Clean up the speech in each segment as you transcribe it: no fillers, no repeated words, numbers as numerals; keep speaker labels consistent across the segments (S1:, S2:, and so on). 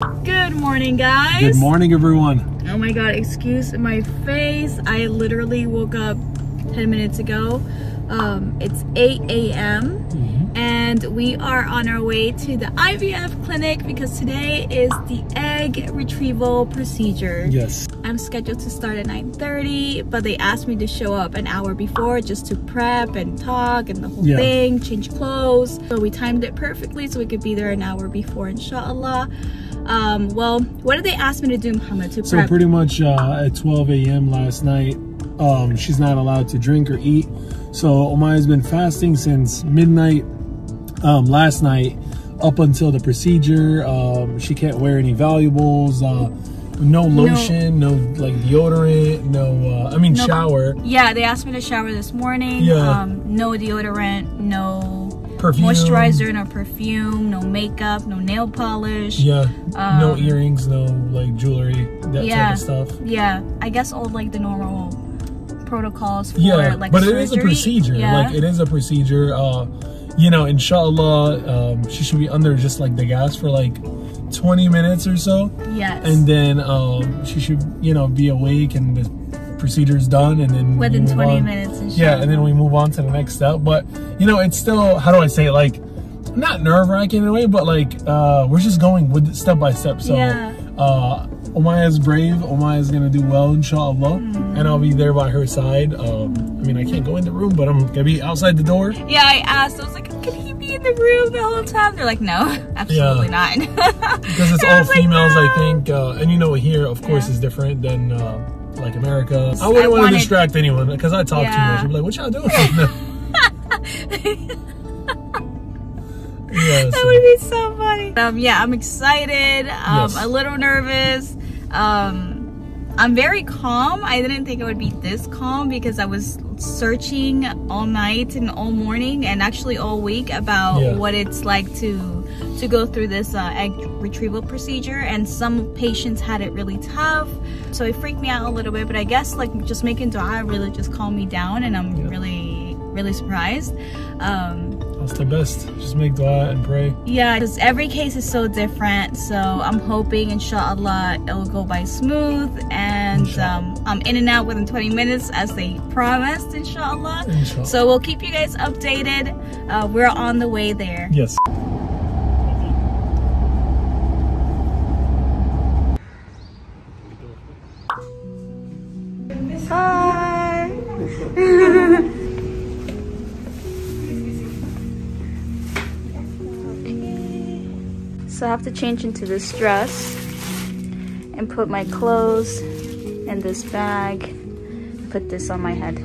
S1: Good morning, guys.
S2: Good morning, everyone.
S1: Oh my god, excuse my face. I literally woke up 10 minutes ago. It's 8 a.m. and we are on our way to the IVF clinic because today is the egg retrieval procedure.
S2: Yes.
S1: I'm scheduled to start at 9:30, but they asked me to show up an hour before just to prep and talk and the whole thing, change clothes. So we timed it perfectly so we could be there an hour before, inshallah. Well, what did they ask me to do, Muhammad, to prep?
S2: So pretty much at 12 a.m. last night, she's not allowed to drink or eat. So Omaya's been fasting since midnight last night up until the procedure. She can't wear any valuables, no lotion, no like deodorant, no shower.
S1: Yeah, they asked me to shower this morning. No deodorant, no
S2: perfume,
S1: moisturizer, no perfume, no makeup, no nail polish.
S2: No earrings, no like jewelry, that type of stuff.
S1: I guess all like the normal protocols for like
S2: but
S1: surgery.
S2: It is a procedure. Like it is a procedure. You know, inshallah, she should be under just like the gas for like 20 minutes or so. Yes. And then she should, you know, be awake and the procedure's done, and then
S1: within 20 minutes.
S2: And then we move on to the next step. But you know, it's still, how do I say it, like not nerve-wracking in a way, but like we're just going with step by step. So Omaya's brave. Omaya's gonna do well, inshallah, and I'll be there by her side. I mean, I can't go in the room, but I'm gonna be outside the door.
S1: Yeah, I asked. I was like, can he be in the room the whole time? They're like, no, absolutely not.
S2: Because it's all females, like, no. I think, and you know, here, of course, is different than like America. I wouldn't want to distract anyone because I talk too much. I'd be like, what y'all doing?
S1: That would be so funny. Yeah, I'm excited. A little nervous. I'm very calm. I didn't think I would be this calm because I was searching all night and all morning and actually all week about what it's like to go through this egg retrieval procedure, and some patients had it really tough, so it freaked me out a little bit. But I guess like just making dua really just calmed me down, and I'm really surprised.
S2: That's the best. Just make dua and pray. Yeah,
S1: because every case is so different. So I'm hoping, inshallah, it'll go by smooth, and I'm in and out within 20 minutes as they promised, inshallah. So we'll keep you guys updated. We're on the way there.
S2: Yes.
S1: Hi. So I have to change into this dress and put my clothes in this bag, put this on my head.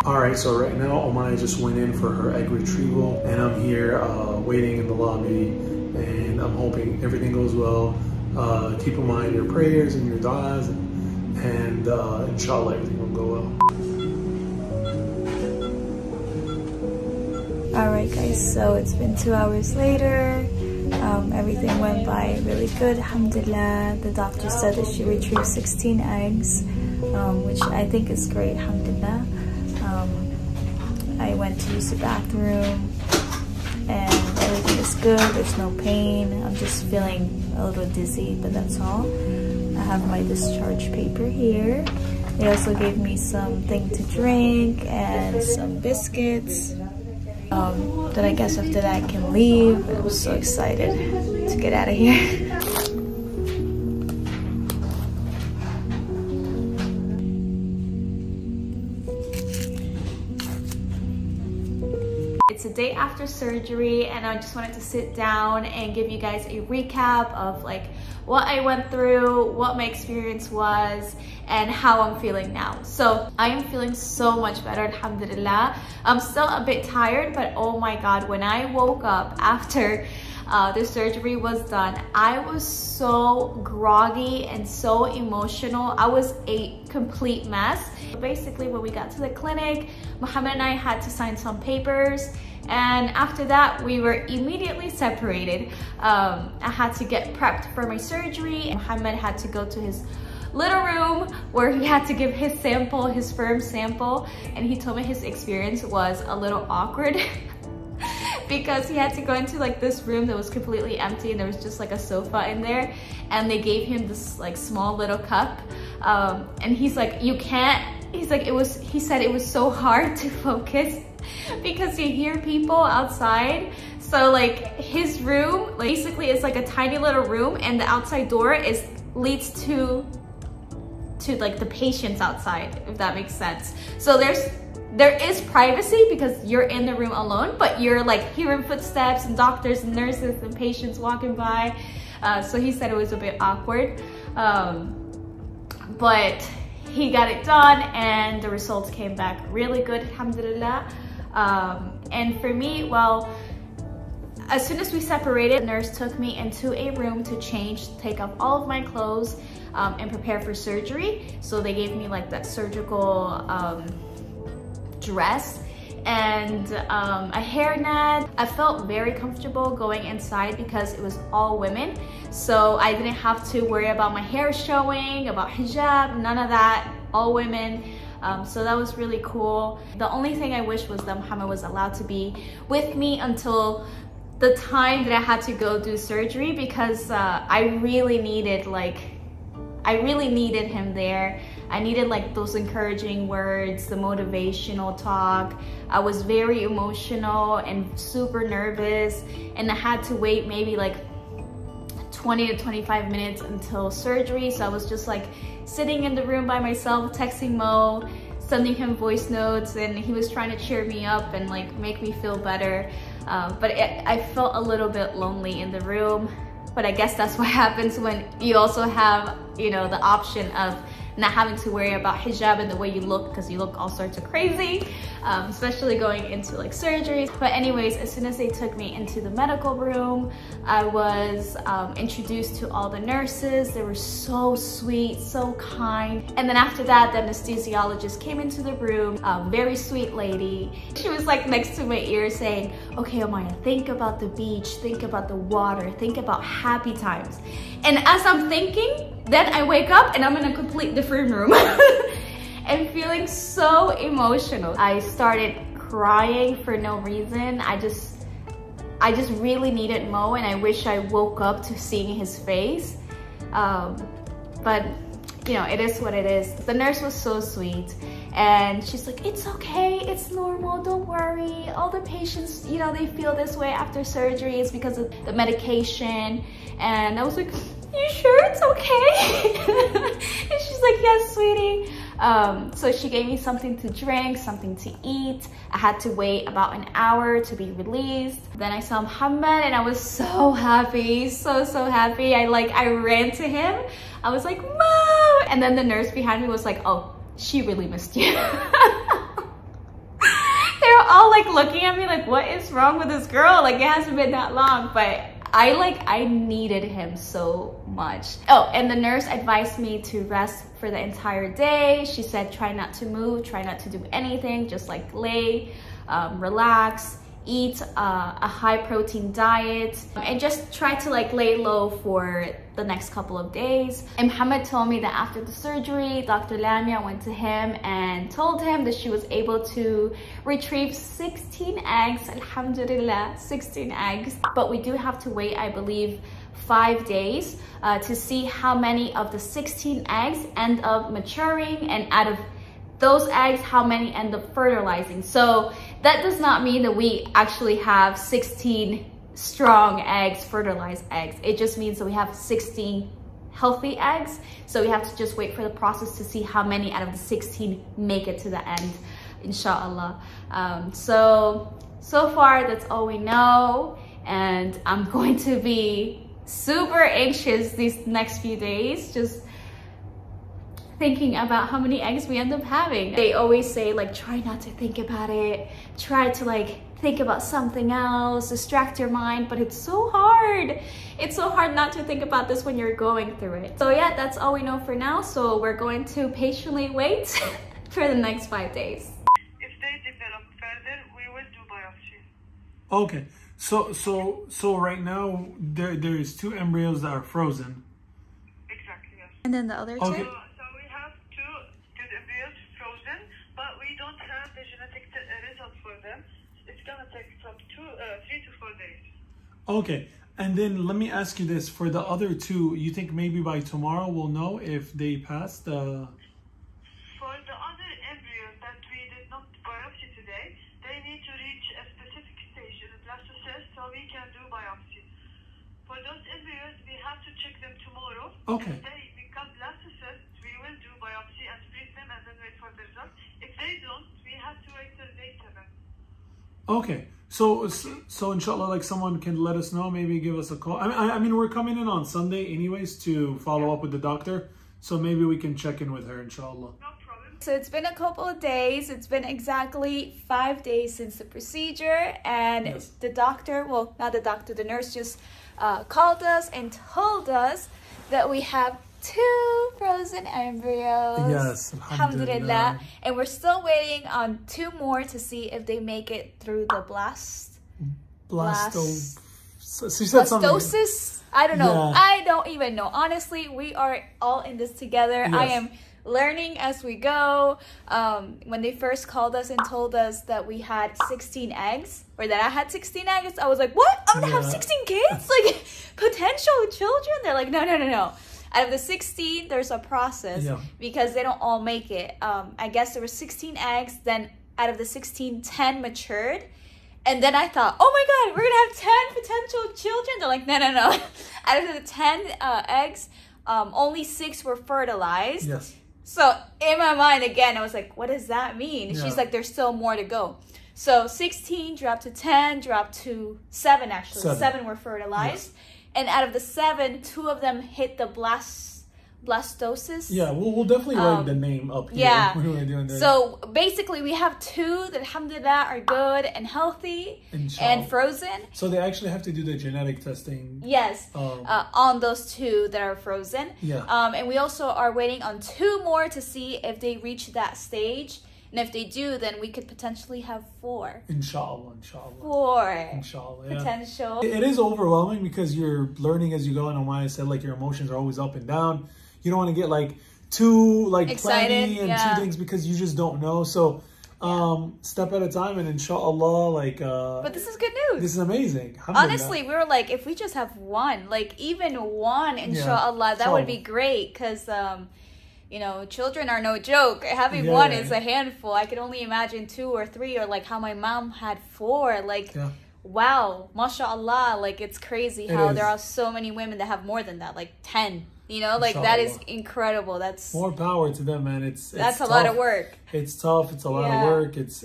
S2: Alright, so right now Omaya just went in for her egg retrieval, and I'm here waiting in the lobby, and I'm hoping everything goes well. Keep in mind your prayers and your du'as, and inshallah everything will go well.
S1: Alright guys, so it's been 2 hours later. Everything went by really good, alhamdulillah. The doctor said that she retrieved 16 eggs, which I think is great, alhamdulillah. I went to use the bathroom and everything is good, there's no pain. I'm just feeling a little dizzy, but that's all. I have my discharge paper here. They also gave me something to drink and some biscuits. Then I guess after that I can leave. I was so excited to get out of here. It's a day after surgery, and I just wanted to sit down and give you guys a recap of like what I went through, what my experience was, and how I'm feeling now. So I am feeling so much better, alhamdulillah. I'm still a bit tired, but oh my god, when I woke up after the surgery was done, I was so groggy and so emotional. I was a complete mess. Basically, when we got to the clinic, Muhammad and I had to sign some papers, and after that we were immediately separated. I had to get prepped for my surgery. Muhammad had to go to his little room where he had to give his sample, his sperm sample, and he told me his experience was a little awkward. because he had to go into like this room that was completely empty and there was just like a sofa in there, and they gave him this like small little cup, and he's like, you can't, he's like, he said it was so hard to focus because you hear people outside. So like his room, like, basically it's like a tiny little room, and the outside door leads to like the patients outside, if that makes sense. So there is privacy because you're in the room alone, but you're like hearing footsteps and doctors and nurses and patients walking by. So he said it was a bit awkward, but he got it done and the results came back really good, alhamdulillah. And for me, well, as soon as we separated, the nurse took me into a room to change, take off all of my clothes, and prepare for surgery. So they gave me like that surgical dress and a hairnet. I felt very comfortable going inside because it was all women. So I didn't have to worry about my hair showing, about hijab, none of that, all women. So that was really cool. The only thing I wish was that Muhammad was allowed to be with me until the time that I had to go do surgery, because I really needed him there. I needed like those encouraging words, the motivational talk. I was very emotional and super nervous, and I had to wait maybe like 20 to 25 minutes until surgery. So I was just like sitting in the room by myself, texting Mo, sending him voice notes, and he was trying to cheer me up and like make me feel better. But I felt a little bit lonely in the room. But I guess that's what happens when you also have, you know, the option of not having to worry about hijab and the way you look, because you look all sorts of crazy, especially going into like surgeries. But anyways, as soon as they took me into the medical room, I was introduced to all the nurses. They were so sweet, so kind. And then after that, the anesthesiologist came into the room, very sweet lady. She was like next to my ear saying, okay, Omaya, think about the beach, think about the water, think about happy times. And as I'm thinking, then I wake up and I'm in a complete different room and feeling so emotional. I started crying for no reason. I just really needed Mo, and I wish I woke up to seeing his face. But you know, it is what it is. The nurse was so sweet, and she's like, it's okay, it's normal, don't worry. All the patients, you know, they feel this way after surgery. It's because of the medication. And I was like, you sure it's okay? And she's like, yes, sweetie. So she gave me something to drink, something to eat. I had to wait about an hour to be released. Then I saw Muhammad and I was so happy, so happy. I ran to him. I was like, Mom! And then the nurse behind me was like, oh, she really missed you. They were all like looking at me like, what is wrong with this girl? Like, it hasn't been that long, but I needed him so much. Oh, and the nurse advised me to rest for the entire day. She said, try not to move, try not to do anything, just like lay, relax, eat a high protein diet, and just try to like lay low for the next couple of days. And Muhammad told me that after the surgery, Dr. Lamia went to him and told him that she was able to retrieve 16 eggs, alhamdulillah, 16 eggs. But we do have to wait, I believe, 5 days to see how many of the 16 eggs end up maturing, and out of those eggs, how many end up fertilizing. So that does not mean that we actually have 16 strong eggs, fertilized eggs. It just means that we have 16 healthy eggs. So we have to just wait for the process to see how many out of the 16 make it to the end, inshallah. So far, that's all we know. And I'm going to be super anxious these next few days, just thinking about how many eggs we end up having. They always say like, try not to think about it, try to like think about something else, distract your mind, but it's so hard. It's so hard not to think about this when you're going through it. So yeah, that's all we know for now. So we're going to patiently wait for the next 5 days.
S3: If they develop further, we will do biopsy.
S2: Okay, so right now there's 2 embryos that are frozen.
S3: Exactly, yes.
S1: And then the other two?
S2: Okay.
S3: So we have 2 good embryos frozen, but we don't have the genetic result for them. It's gonna take from 3 to 4 days.
S2: Okay. And then let me ask you this: for the other two, you think maybe by tomorrow we'll know if they passed the?
S3: For the other embryos that we did not biopsy today, they need to reach a specific stage in the blastocyst so we can do biopsy. For those embryos, we have to check them tomorrow.
S2: Okay.
S3: If they become blastocysts, we will do biopsy and treat them and then wait for the result. If they don't, we have to wait till day 7.
S2: Okay. So inshallah, like someone can let us know, maybe give us a call. I mean, we're coming in on Sunday anyways to follow up with the doctor. So maybe we can check in with her, inshallah.
S3: No problem.
S1: So it's been a couple of days. It's been exactly 5 days since the procedure, and
S2: Yes.
S1: the doctor, well, not the doctor, the nurse just called us and told us that we have 2 frozen embryos.
S2: Yes, alhamdulillah.
S1: And we're still waiting on 2 more to see if they make it through the
S2: So she said something.
S1: blastocyst. I don't know.
S2: Yeah.
S1: I don't even know. Honestly, we are all in this together.
S2: Yes.
S1: I am learning as we go. When they first called us and told us that we had 16 eggs, or that I had 16 eggs, I was like, what? I'm gonna have 16 kids? Like, potential children? They're like, no. Out of the 16, there's a process because they don't all make it. I guess there were 16 eggs, then out of the 16, 10 matured. And then I thought, oh my God, we're gonna have 10 potential children. They're like, no. Out of the 10 eggs, only 6 were fertilized.
S2: Yes.
S1: So in my mind, again, I was like, what does that mean?
S2: Yeah.
S1: She's like, there's still more to go. So 16 dropped to 10, dropped to 7 actually. 7 were fertilized. Yes. And out of the 7, 2 of them hit the blastocyst.
S2: Yeah, we'll definitely write the name up here.
S1: Yeah.
S2: When we're doing that.
S1: So basically, we have 2 that, alhamdulillah, are good and healthy and frozen.
S2: So they actually have to do the genetic testing.
S1: Yes, on those 2 that are frozen.
S2: Yeah.
S1: And we also are waiting on 2 more to see if they reach that stage. And if they do, then we could potentially have 4.
S2: Inshallah.
S1: 4.
S2: Inshallah, yeah.
S1: Potential.
S2: It is overwhelming because you're learning as you go. And Omaya said, like, your emotions are always up and down. You don't want to get, like, too, like,
S1: excited
S2: planning and 2 things because you just don't know. So, step at a time, and inshallah, like...
S1: but this is good news.
S2: This is amazing.
S1: Honestly, we were like, if we just have 1, like, even 1, inshallah, that would be great. Because... you know, children are no joke. Having 1 is a handful. I could only imagine 2 or 3, or like how my mom had 4. Like, wow, mashallah. Like, it's crazy how there are so many women that have more than that, like 10. You know, like that is incredible. That's
S2: more power to them, man. That's
S1: tough.
S2: A
S1: lot of work.
S2: It's tough. It's a lot of work. It's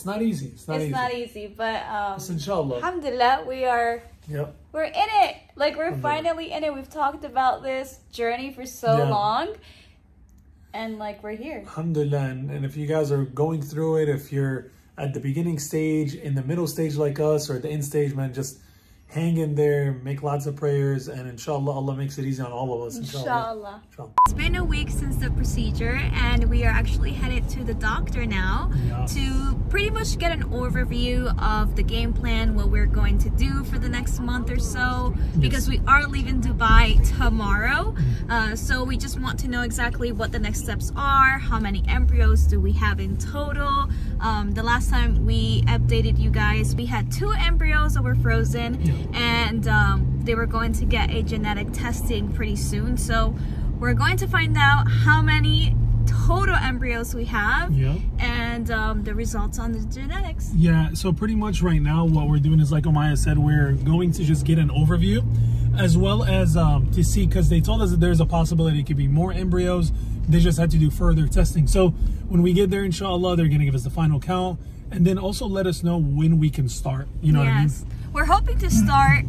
S2: not easy. It's not easy.
S1: But
S2: inshallah,
S1: alhamdulillah, we're in it. Like, we're finally in it. We've talked about this journey for so long. And like, we're here.
S2: Alhamdulillah. And if you guys are going through it, if you're at the beginning stage, in the middle stage like us, or at the end stage, man, just hang in there, make lots of prayers, and inshallah, Allah makes it easy on all of us.
S1: Inshallah. It's been a week since the procedure, and we are actually headed to the doctor now to pretty much get an overview of the game plan, what we're going to do for the next month or so, because we are leaving Dubai tomorrow. So we just want to know exactly what the next steps are, how many embryos do we have in total. The last time we updated you guys, we had 2 embryos that were frozen. And they were going to get a genetic testing pretty soon. So we're going to find out how many total embryos we have and the results on the genetics.
S2: Yeah, so pretty much right now what we're doing is, like Omaya said, we're going to just get an overview, as well as to see, because they told us that there's a possibility it could be more embryos. They just had to do further testing. So when we get there, inshallah, they're going to give us the final count, and then also let us know when we can start. You know what I mean?
S1: We're hoping to start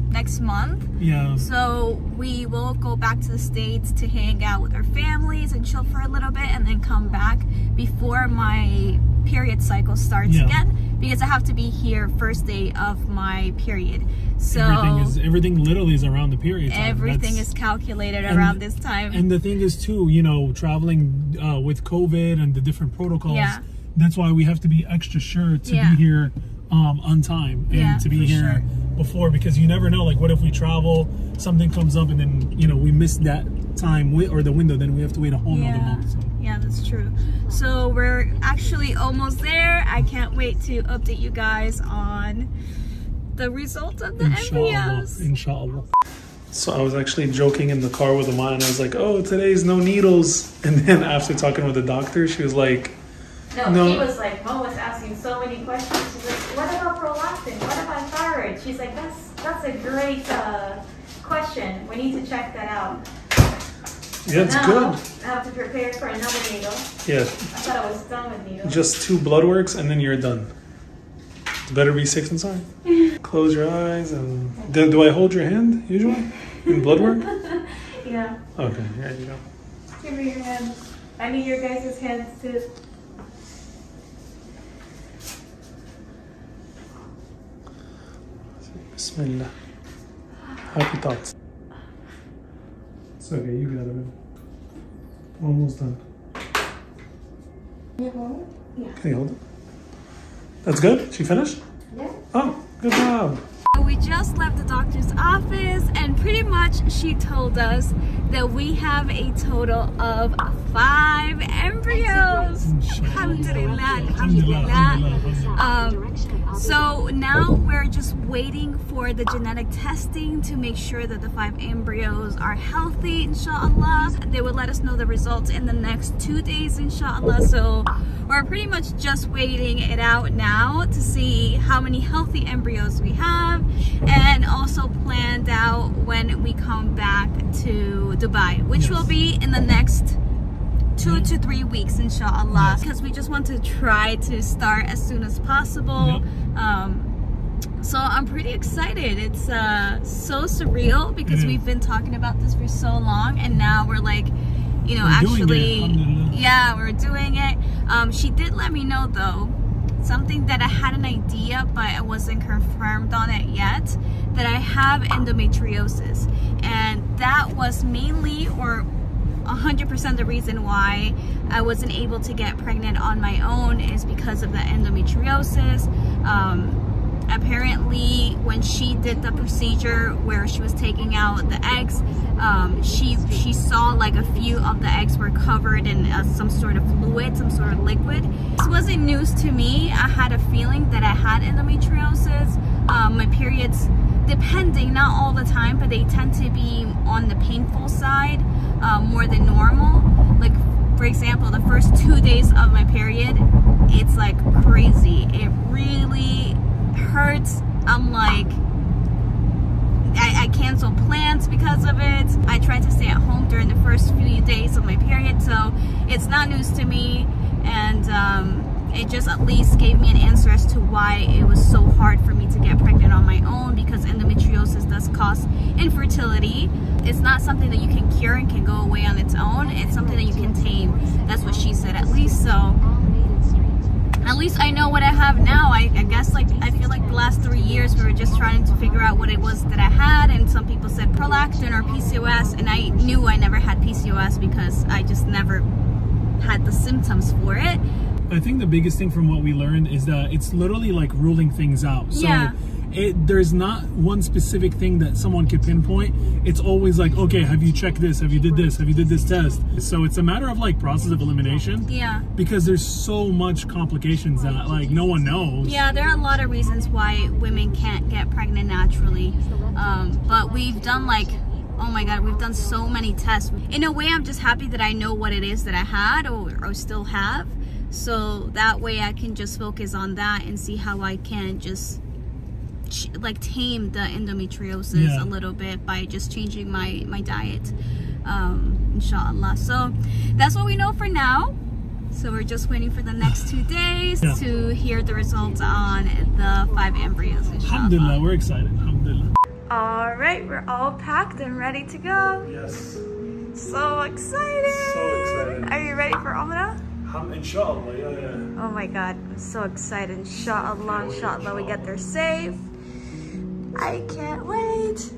S1: next month.
S2: Yeah.
S1: So we will go back to the States to hang out with our families and chill for a little bit, and then come back before my period cycle starts again, because I have to be here first day of my period. So
S2: everything literally is around the period time.
S1: Everything is calculated around this time.
S2: And the thing is too, you know, traveling with COVID and the different protocols, that's why we have to be extra sure to be here on time, and to be here before, because you never know, like what if we travel, something comes up and then, you know, we miss that time or the window, then we have to wait a whole nother month. So.
S1: Yeah, that's true. So we're actually almost there. I can't wait to update you guys on the results of the embryos.
S2: Inshallah. So I was actually joking in the car with Omaya, and I was like, oh, today's no needles. And then after talking with the doctor, she was like,
S1: no. He was like, Mo was asking so many questions. She's like, what about prolactin? What about thyroid? She's like, that's a great question. We need to check that out.
S2: Yeah, it's good.
S1: I have to prepare for another needle.
S2: Yeah.
S1: I thought I was done with needles.
S2: Just 2 blood works and then you're done. It's better be safe than sorry. Close your eyes and... Do I hold your hand usually in blood work?
S1: Yeah.
S2: Okay, there you go.
S1: Give me your hand. I need your guys' hands too.
S2: Bismillah. Happy thoughts. It's okay, you got it. Almost done.
S1: You hold it? Yeah.
S2: Can you hold it? That's good? She finished?
S1: Yeah.
S2: Oh, good job.
S1: We just left the doctor's office and pretty much she told us that we have a total of 5 embryos. Alhamdulillah, alhamdulillah. So now we're just waiting for the genetic testing to make sure that the 5 embryos are healthy, inshallah. They will let us know the results in the next 2 days, inshallah. So we're pretty much just waiting it out now to see how many healthy embryos we have, and also planned out when we come back to Dubai, which will be in the next 2 to 3 weeks, inshallah, because we just want to try to start as soon as possible. So I'm pretty excited. It's so surreal because we've been talking about this for so long, and now we're like, you know, actually, yeah, we're doing it. She did let me know though, something that I had an idea but I wasn't confirmed on it yet, that I have endometriosis, and that was mainly, or 100% the reason why I wasn't able to get pregnant on my own is because of the endometriosis. Apparently when she did the procedure where she was taking out the eggs, she saw like a few of the eggs were covered in some sort of fluid, some sort of liquid. This wasn't news to me. I had a feeling that I had endometriosis. My periods, depending, not all the time, but they tend to be on the painful side more than normal. Like for example, the first 2 days of my period, it's like crazy. It really hurts. I'm like, I cancel plans because of it. I tried to stay at home during the first few days of my period, so it's not news to me, and it just at least gave me an answer as to why it was so hard for me to get pregnant on my own, because endometriosis does cause infertility. It's not something that you can cure and can go away on its own. It's something that you can tame. That's what she said, at least. So at least I know what I have now. I guess, like, I feel like the last 3 years we were just trying to figure out what it was that I had, and some people said prolactin or PCOS, and I knew I never had PCOS because I just never had the symptoms for it.
S2: I think the biggest thing from what we learned is that it's literally like ruling things out. So
S1: yeah.
S2: There's not one specific thing that someone could pinpoint. It's always like, okay, have you checked this? Have you did this? Have you did this test? So it's a matter of like process of elimination.
S1: Yeah. Because
S2: there's so much complications that like no one knows.
S1: Yeah, there are a lot of reasons why women can't get pregnant naturally. But we've done like, oh my God, we've done so many tests. In a way, I'm just happy that I know what it is that I had or still have. So that way I can just focus on that and see how I can just like tame the endometriosis a little bit by just changing my diet, inshallah. So that's what we know for now. So we're just waiting for the next 2 days to hear the results on the 5 embryos, inshallah.
S2: Alhamdulillah, we're excited. Alhamdulillah.
S1: All right, we're all packed and ready to go.
S2: Yes.
S1: So excited.
S2: So excited.
S1: Are you ready for Umrah?
S2: Inshallah, yeah.
S1: Oh my God, I'm so excited. Inshallah, inshallah, we get there safe. I can't wait.